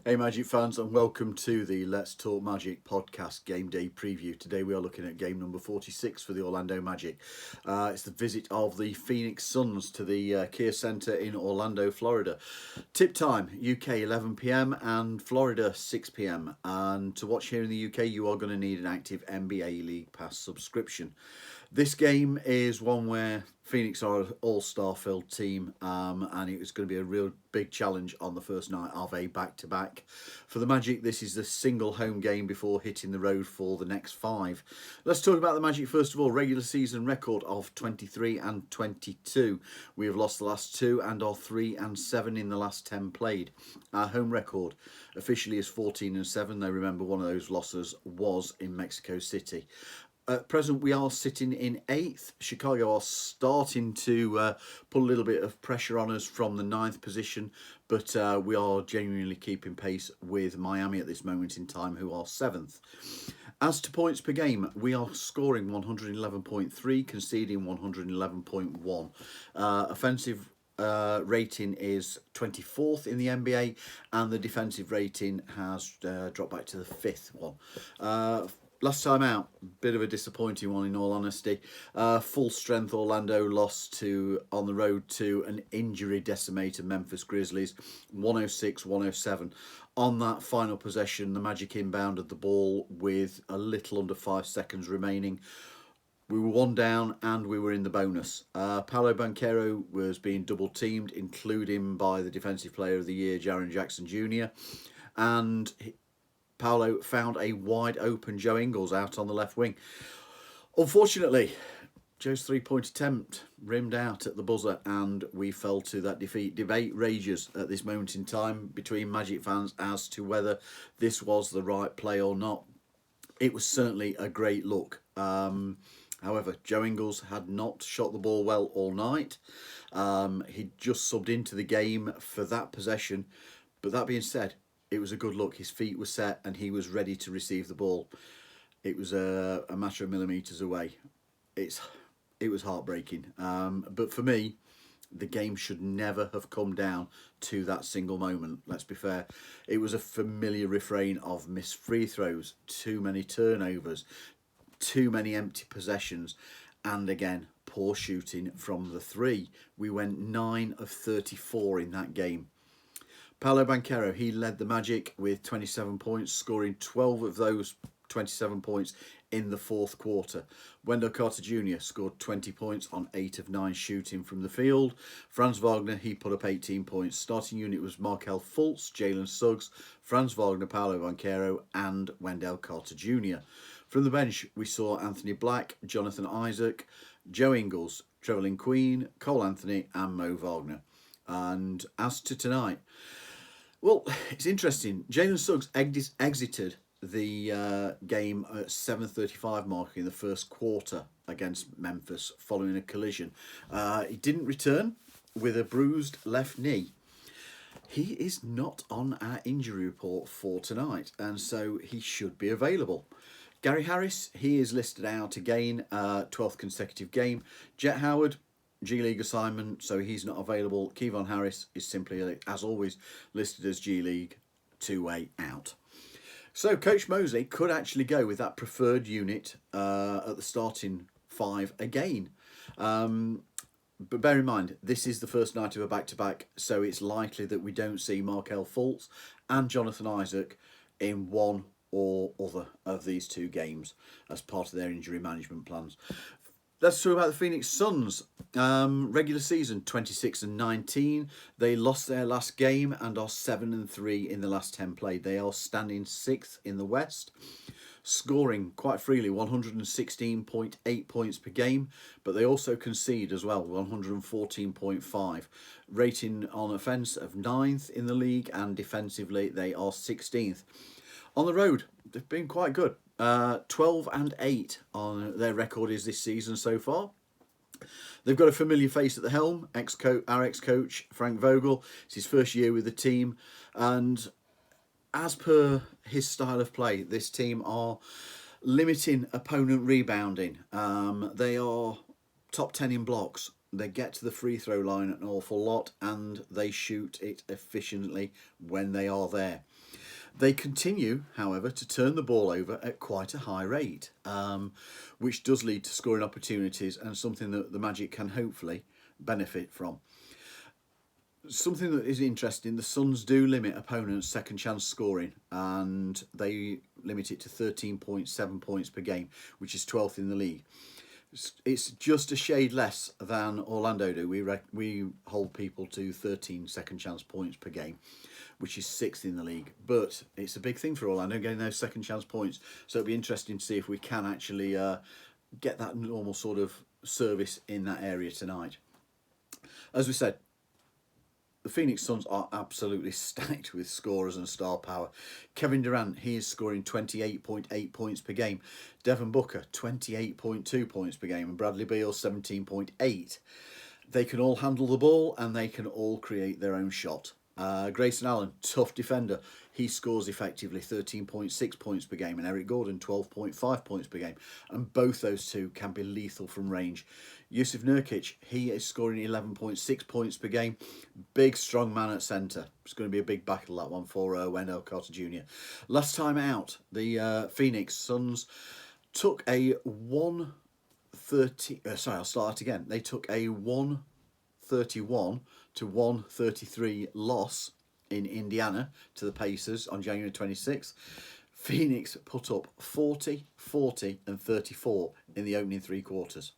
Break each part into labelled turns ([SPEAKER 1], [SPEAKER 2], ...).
[SPEAKER 1] Hey Magic fans, and welcome to the Let's Talk Magic podcast game day preview. Today we are looking at game number 46 for the Orlando Magic. It's the visit of the Phoenix Suns to the Kia Center in Orlando, Florida. Tip time, UK 11 p.m. and Florida 6 p.m. And to watch here in the UK, you are going to need an active NBA League Pass subscription. This game is one where Phoenix are an all-star filled team, and it was going to be a real big challenge on the first night of a back-to-back. For the Magic, this is the single home game before hitting the road for the next 5. Let's talk about the Magic first of all. Regular season record of 23 and 22. We have lost the last 2 and are 3 and 7 in the last 10 played. Our home record officially is 14 and 7. Though remember, one of those losses was in Mexico City. At present, we are sitting in 8th. Chicago are starting to put a little bit of pressure on us from the 9th position, but we are genuinely keeping pace with Miami at this moment in time, who are 7th. As to points per game, we are scoring 111.3, conceding 111.1. Offensive rating is 24th in the NBA, and the defensive rating has dropped back to the 5th one. Last time out, bit of a disappointing one in all honesty. Full strength Orlando lost on the road to an injury decimated Memphis Grizzlies, 106-107. On that final possession, the Magic inbounded the ball with a little under 5 seconds remaining. We were 1 down and we were in the bonus. Paolo Banchero was being double teamed, including by the Defensive Player of the Year, Jaren Jackson Jr. And Paolo found a wide open Joe Ingles out on the left wing. Unfortunately, Joe's 3-point attempt rimmed out at the buzzer and we fell to that defeat. Debate rages at this moment in time between Magic fans as to whether this was the right play or not. It was certainly a great look. However, Joe Ingles had not shot the ball well all night. He just subbed into the game for that possession. But that being said, it was a good look. His feet were set and he was ready to receive the ball. It was a matter of millimetres away. It was heartbreaking. But for me, the game should never have come down to that single moment. Let's be fair. It was a familiar refrain of missed free throws, too many turnovers, too many empty possessions, and again, poor shooting from the 3. We went 9 of 34 in that game. Paolo Banchero, he led the Magic with 27 points, scoring 12 of those 27 points in the 4th quarter. Wendell Carter Jr. scored 20 points on 8 of 9 shooting from the field. Franz Wagner, he put up 18 points. Starting unit was Markelle Fultz, Jalen Suggs, Franz Wagner, Paolo Banchero, and Wendell Carter Jr. From the bench, we saw Anthony Black, Jonathan Isaac, Joe Ingles, Trevelin Queen, Cole Anthony, and Mo Wagner. And as to tonight, well, it's interesting. Jalen Suggs exited the game at 7:35 mark in the first quarter against Memphis following a collision. He didn't return with a bruised left knee. He is not on our injury report for tonight, and so he should be available. Gary Harris, he is listed out again, 12th consecutive game. Jet Howard, G League assignment, so he's not available. Kevon Harris is simply, as always, listed as G League 2-way out. So Coach Mosley could actually go with that preferred unit at the starting 5 again. But bear in mind, this is the first night of a back-to-back, so it's likely that we don't see Markelle Fultz and Jonathan Isaac in one or other of these 2 games as part of their injury management plans. Let's talk about the Phoenix Suns. Regular season 26 and 19. They lost their last game and are 7 and 3 in the last 10 played. They are standing 6th in the West, scoring quite freely 116.8 points per game, but they also concede as well 114.5. Rating on offence of 9th in the league, and defensively they are 16th. On the road, they've been quite good. 12 and 8 on their record is this season so far. They've got a familiar face at the helm, our ex-coach Frank Vogel. It's his first year with the team, and as per his style of play, this team are limiting opponent rebounding. They are top 10 in blocks, They get to the free throw line an awful lot, and they shoot it efficiently when they are there. They continue, however, to turn the ball over at quite a high rate, which does lead to scoring opportunities and something that the Magic can hopefully benefit from. Something that is interesting, the Suns do limit opponents' second chance scoring, and they limit it to 13.7 points per game, which is 12th in the league. It's just a shade less than Orlando do. We hold people to 13 second chance points per game, which is 6th in the league. But it's a big thing for Orlando, getting those second chance points. So it'll be interesting to see if we can actually get that normal sort of service in that area tonight. As we said, the Phoenix Suns are absolutely stacked with scorers and star power. Kevin Durant, he is scoring 28.8 points per game. Devin Booker, 28.2 points per game. And Bradley Beal, 17.8. They can all handle the ball and they can all create their own shot. Grayson Allen, tough defender. He scores effectively 13.6 points per game, and Eric Gordon 12.5 points per game. And both those two can be lethal from range. Yusuf Nurkic, he is scoring 11.6 points per game. Big, strong man at centre. It's going to be a big battle, that one, for Wendell Carter Jr. Last time out, the Phoenix Suns took a 130... I'll start again. They took a 131 to 133 loss in Indiana to the Pacers on January 26th. Phoenix put up 40, 40 and 34 in the opening three quarters.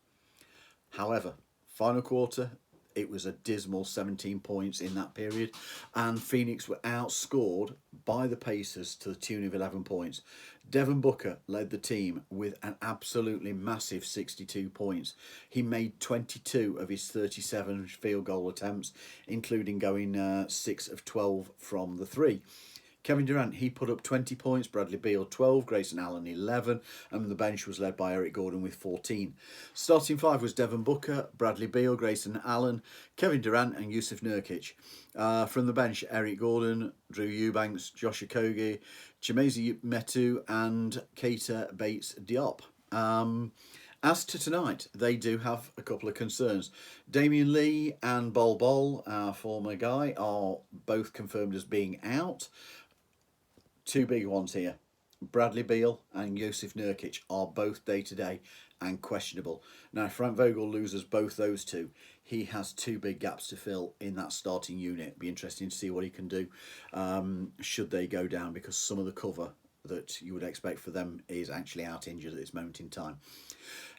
[SPEAKER 1] However, final quarter, it was a dismal 17 points in that period, and Phoenix were outscored by the Pacers to the tune of 11 points. Devin Booker led the team with an absolutely massive 62 points. He made 22 of his 37 field goal attempts, including going 6 of 12 from the three. Kevin Durant, he put up 20 points, Bradley Beal 12, Grayson Allen 11, and the bench was led by Eric Gordon with 14. Starting five was Devin Booker, Bradley Beal, Grayson Allen, Kevin Durant and Yusuf Nurkic. From the bench, Eric Gordon, Drew Eubanks, Josh Okogie, Chimezie Metu and Keita Bates-Diop. As to tonight, they do have a couple of concerns. Damian Lee and Bol Bol, our former guy, are both confirmed as being out. Two big ones here. Bradley Beal and Yusuf Nurkic are both day-to-day and questionable. Now, if Frank Vogel loses both those two, he has two big gaps to fill in that starting unit. It'll be interesting to see what he can do should they go down, because some of the cover that you would expect for them is actually out injured at this moment in time.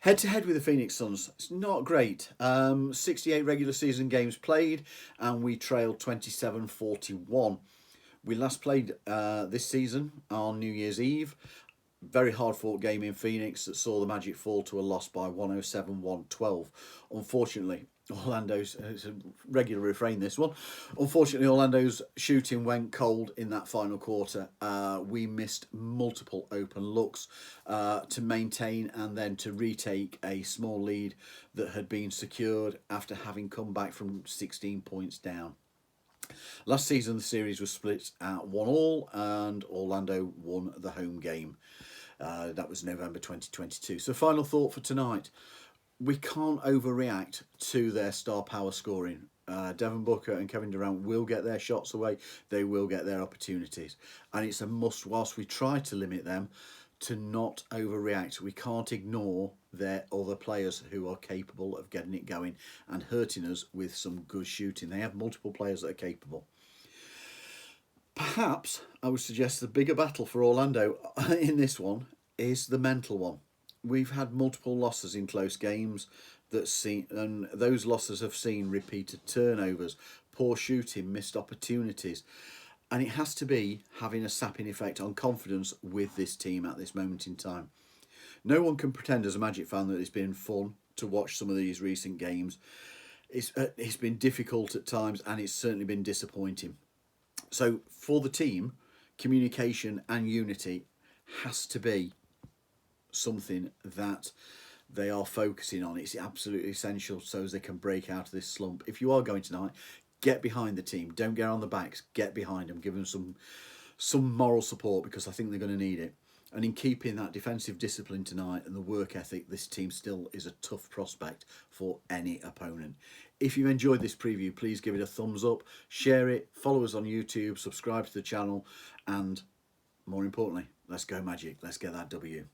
[SPEAKER 1] Head-to-head with the Phoenix Suns, it's not great. 68 regular season games played, and we trailed 27-41. We last played this season on New Year's Eve. Very hard-fought game in Phoenix that saw the Magic fall to a loss by 107-112. Unfortunately, it's a regular refrain, this one. Unfortunately, Orlando's shooting went cold in that final quarter. We missed multiple open looks to maintain and then to retake a small lead that had been secured after having come back from 16 points down. Last season, the series was split at 1-1, and Orlando won the home game. That was November 2022. So final thought for tonight. We can't overreact to their star power scoring. Devin Booker and Kevin Durant will get their shots away. They will get their opportunities. And it's a must, whilst we try to limit them, to not overreact. We can't ignore their other players who are capable of getting it going and hurting us with some good shooting. They have multiple players that are capable. Perhaps I would suggest the bigger battle for Orlando in this one is the mental one. We've had multiple losses in close games and those losses have seen repeated turnovers, poor shooting, missed opportunities. And it has to be having a sapping effect on confidence with this team at this moment in time. No one can pretend as a Magic fan that it's been fun to watch some of these recent games. It's been difficult at times, and it's certainly been disappointing. So for the team, communication and unity has to be something that they are focusing on. It's absolutely essential so as they can break out of this slump. If you are going tonight, get behind the team. Don't get on the backs. Get behind them. Give them some moral support, because I think they're going to need it. And in keeping that defensive discipline tonight and the work ethic, this team still is a tough prospect for any opponent. If you enjoyed this preview, please give it a thumbs up, share it, follow us on YouTube, subscribe to the channel, and more importantly, let's go Magic. Let's get that W.